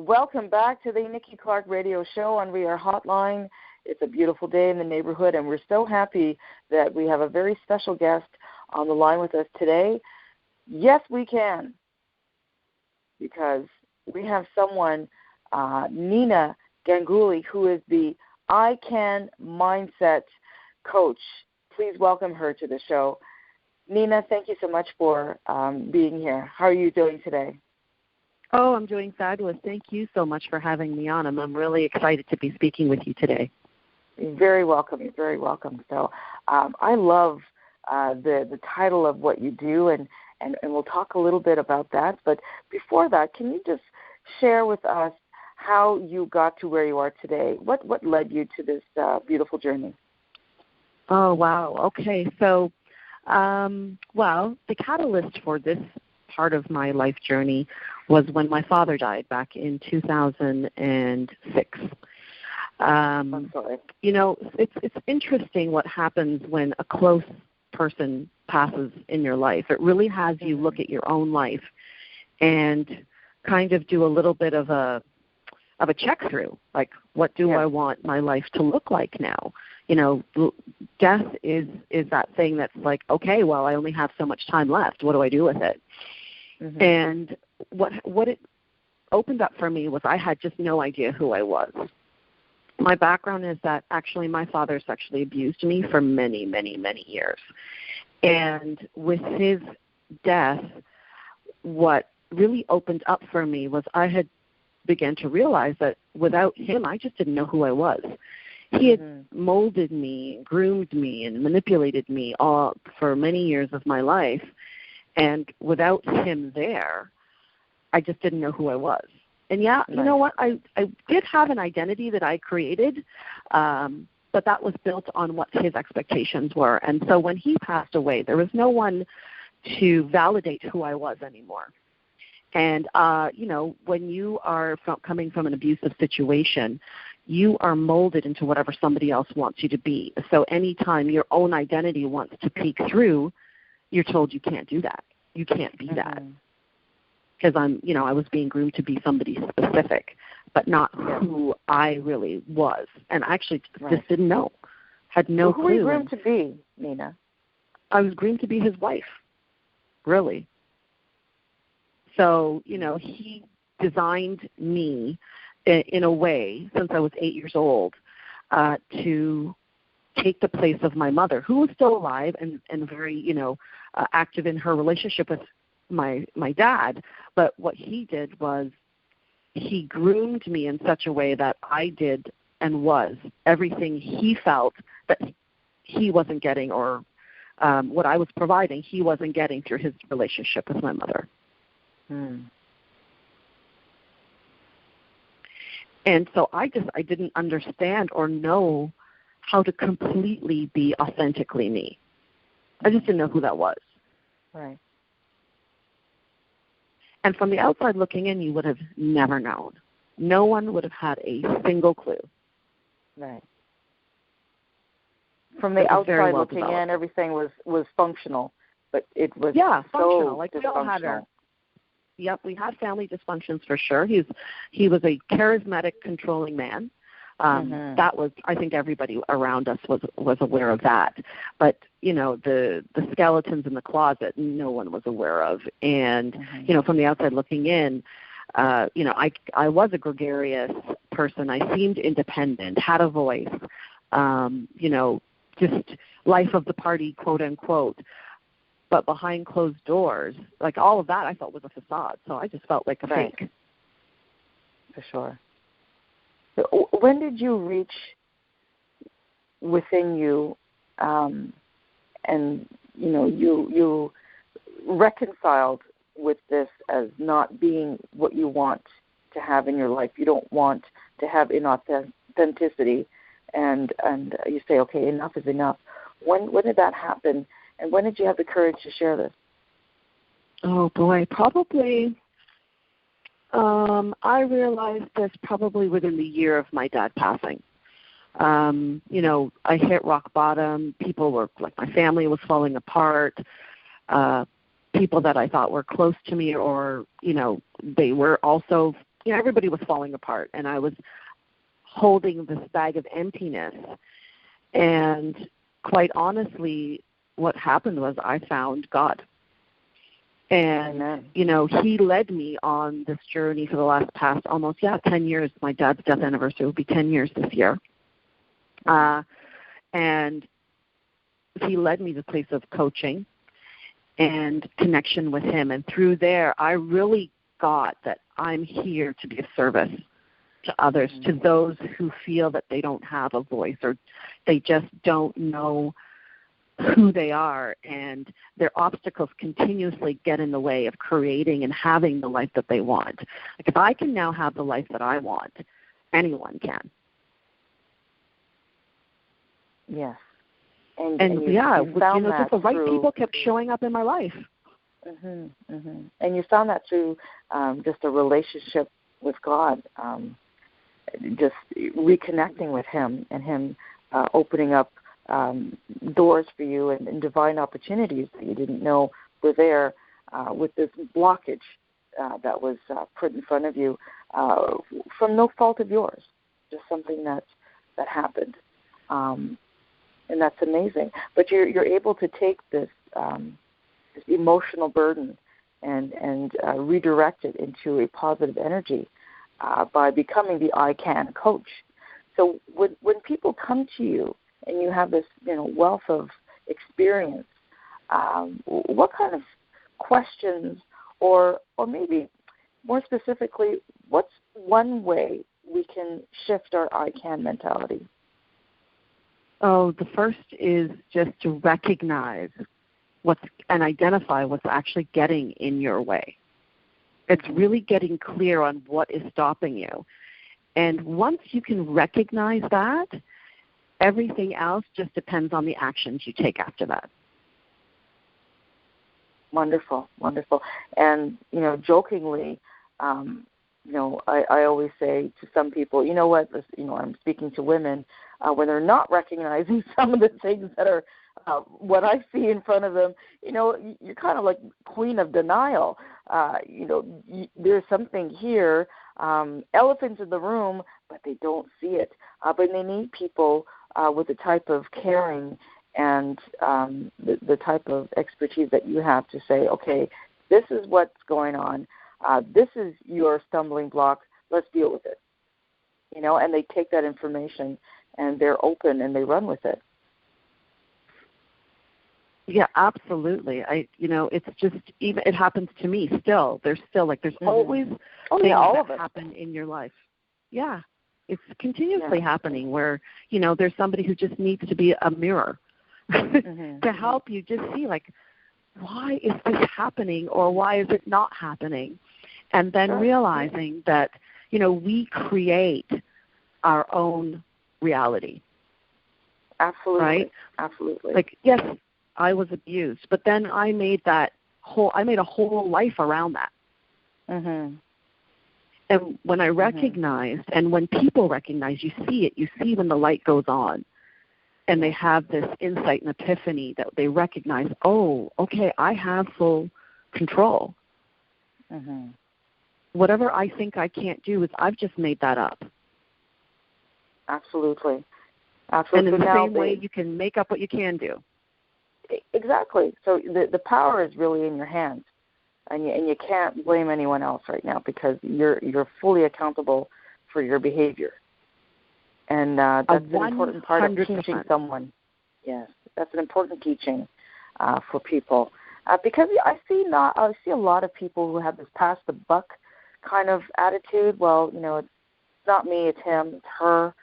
Welcome back to the Nikki Clarke Radio Show on We Are Hotline. It's a beautiful day in the neighborhood, and we're so happy that we have a very special guest on the line with us today. Yes, we can, because we have someone, Nina Ganguli, who is the I Can Mindset Coach. Please welcome her to the show. Nina, thank you so much for being here. How are you doing today? Oh, I'm doing fabulous. Thank you so much for having me on. I'm really excited to be speaking with you today. You're very welcome. You're very welcome. So I love the title of what you do, and we'll talk a little bit about that. But before that, can you just share with us how you got to where you are today? What led you to this beautiful journey? Oh, wow. Okay. So, the catalyst for this part of my life journey was when my father died back in 2006. I'm sorry. It's interesting what happens when a close person passes in your life. It really has you look at your own life and kind of do a little bit of a check through, like, what do I want my life to look like now? Death is that thing that's like, okay, well, I only have so much time left. What do I do with it? Mm-hmm. And what it opened up for me was I had just no idea who I was. My background is that actually my father sexually abused me for many, many, many years. And with his death, what really opened up for me was I had began to realize that without him, I just didn't know who I was. He had molded me, groomed me, and manipulated me all for many years of my life. And without him there, I just didn't know who I was. And you know what? I did have an identity that I created, but that was built on what his expectations were. And so when he passed away, there was no one to validate who I was anymore. And, when you are coming from an abusive situation, you are molded into whatever somebody else wants you to be. So anytime your own identity wants to peek through, you're told you can't do that. You can't be that. Because I was being groomed to be somebody specific, but not who I really was. And I actually just didn't know, had no clue. Who were you groomed to be, Nina? I was groomed to be his wife, really. So, he designed me in a way, since I was 8 years old, to take the place of my mother, who was still alive and very, active in her relationship with my dad. But what he did was he groomed me in such a way that I did and was everything he felt that he wasn't getting, or what I was providing he wasn't getting through his relationship with my mother. And so I didn't understand or know how to completely be authentically me. I just didn't know who that was. Right. And from the outside looking in, you would have never known. No one would have had a single clue. Right. From the outside looking in, everything was functional, but it was functional. Like we all had we had family dysfunctions for sure. He was a charismatic, controlling man. That was, I think, everybody around us was aware of that. But the skeletons in the closet, no one was aware of. And from the outside looking in, I was a gregarious person. I seemed independent, had a voice. Just life of the party, quote unquote. But behind closed doors, like all of that, I felt was a facade. So I just felt like a fake. For sure. When did you reach within you, and you reconciled with this as not being what you want to have in your life? You don't want to have inauthenticity, and you say, okay, enough is enough. When did that happen? And when did you have the courage to share this? Oh, boy, probably I realized this probably within the year of my dad passing. I hit rock bottom. People were, like, my family was falling apart. People that I thought were close to me or, they were also everybody was falling apart, and I was holding this bag of emptiness. And quite honestly, what happened was I found God. And, Amen. He led me on this journey for the past almost, 10 years. My dad's death anniversary will be 10 years this year. And He led me to a place of coaching and connection with Him. And through there, I really got that I'm here to be of service to others, to those who feel that they don't have a voice or they just don't know who they are, and their obstacles continuously get in the way of creating and having the life that they want. Like, if I can now have the life that I want, anyone can. Yes. And just the right people kept showing up in my life. And you found that through just a relationship with God, just reconnecting with Him and Him opening up doors for you and divine opportunities that you didn't know were there with this blockage that was put in front of you from no fault of yours, just something that happened. And that's amazing. But you're able to take this emotional burden and redirect it into a positive energy by becoming the I Can coach. So when people come to you and you have this wealth of experience, what kind of questions or maybe more specifically, what's one way we can shift our I Can mentality? Oh, the first is just to recognize and identify what's actually getting in your way. It's really getting clear on what is stopping you. And once you can recognize that, everything else just depends on the actions you take after that. Wonderful, wonderful. And, jokingly, I always say to some people, you know what, I'm speaking to women, when they're not recognizing some of the things that are what I see in front of them, you're kind of like queen of denial. There's something here, elephants in the room, but they don't see it. But they need people with the type of caring and the type of expertise that you have to say, okay, this is what's going on. This is your stumbling block. Let's deal with it. And they take that information and they're open and they run with it. Yeah, absolutely. It's just it happens to me still. There's always things that happen in your life. Yeah, it's continuously happening where there's somebody who just needs to be a mirror to help you just see why is this happening or why is it not happening, and then realizing that we create our own reality. Absolutely. Right? Absolutely. Yes, I was abused, but then I made a whole life around that. And when I recognized, and when people recognize, you see when the light goes on, and they have this insight and epiphany that they recognize, oh, okay, I have full control. Whatever I think I can't do is I've just made that up. Absolutely. And in the same way, you can make up what you can do. Exactly. So the power is really in your hands, and you can't blame anyone else right now because you're fully accountable for your behavior, and that's an important part of teaching someone. Yes, that's an important teaching for people because I see a lot of people who have this pass the buck kind of attitude. Well, it's not me, it's him, it's her,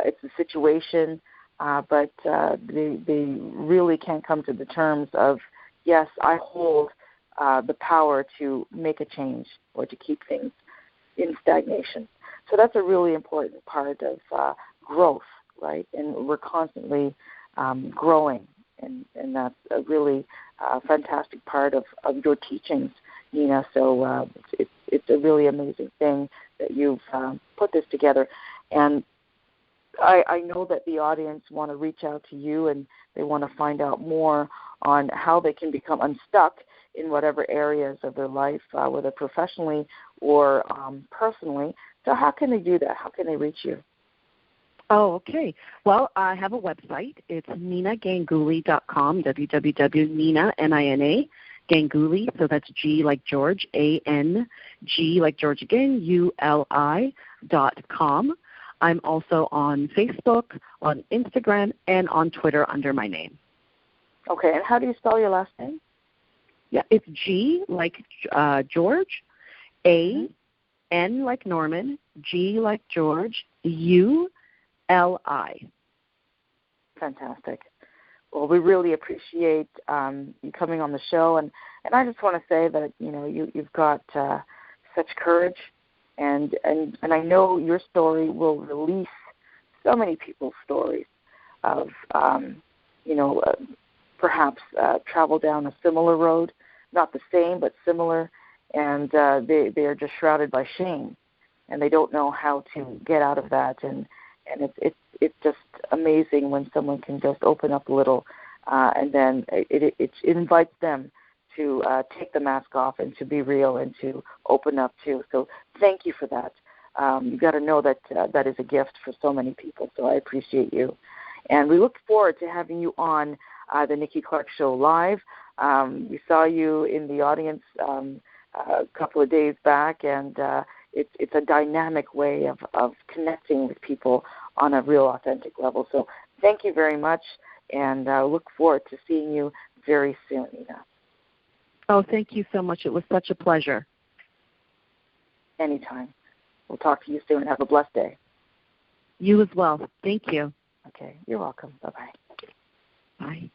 it's the situation. But they really can't come to the terms of, yes, I hold the power to make a change or to keep things in stagnation. So that's a really important part of growth, right? And we're constantly growing, and that's a really fantastic part of your teachings, Nina. So it's a really amazing thing that you've put this together. And I know that the audience want to reach out to you and they want to find out more on how they can become unstuck in whatever areas of their life, whether professionally or personally. So how can they do that? How can they reach you? Oh, okay. Well, I have a website. It's ninaganguli.com, www.nina, N-I-N-A, Ganguli, so that's G like George, A-N-G like George again, U-L-I.com. I'm also on Facebook, on Instagram, and on Twitter under my name. Okay, and how do you spell your last name? Yeah, it's G like George, A, N like Norman, G like George, U-L-I. Fantastic. Well, we really appreciate you coming on the show, and I just want to say that you've got such courage, and I know your story will release so many people's stories of perhaps travel down a similar road, not the same but similar, and they are just shrouded by shame, and they don't know how to get out of that, and it's just amazing when someone can just open up a little, and then it invites them to take the mask off and to be real and to open up too. So thank you for that. You've got to know that that is a gift for so many people. So I appreciate you, and we look forward to having you on the Nikki Clarke Show live. We saw you in the audience a couple of days back, and it's a dynamic way of connecting with people on a real authentic level. So thank you very much, and look forward to seeing you very soon, Nina. Oh, thank you so much. It was such a pleasure. Anytime. We'll talk to you soon. Have a blessed day. You as well. Thank you. Okay. You're welcome. Bye-bye. Bye.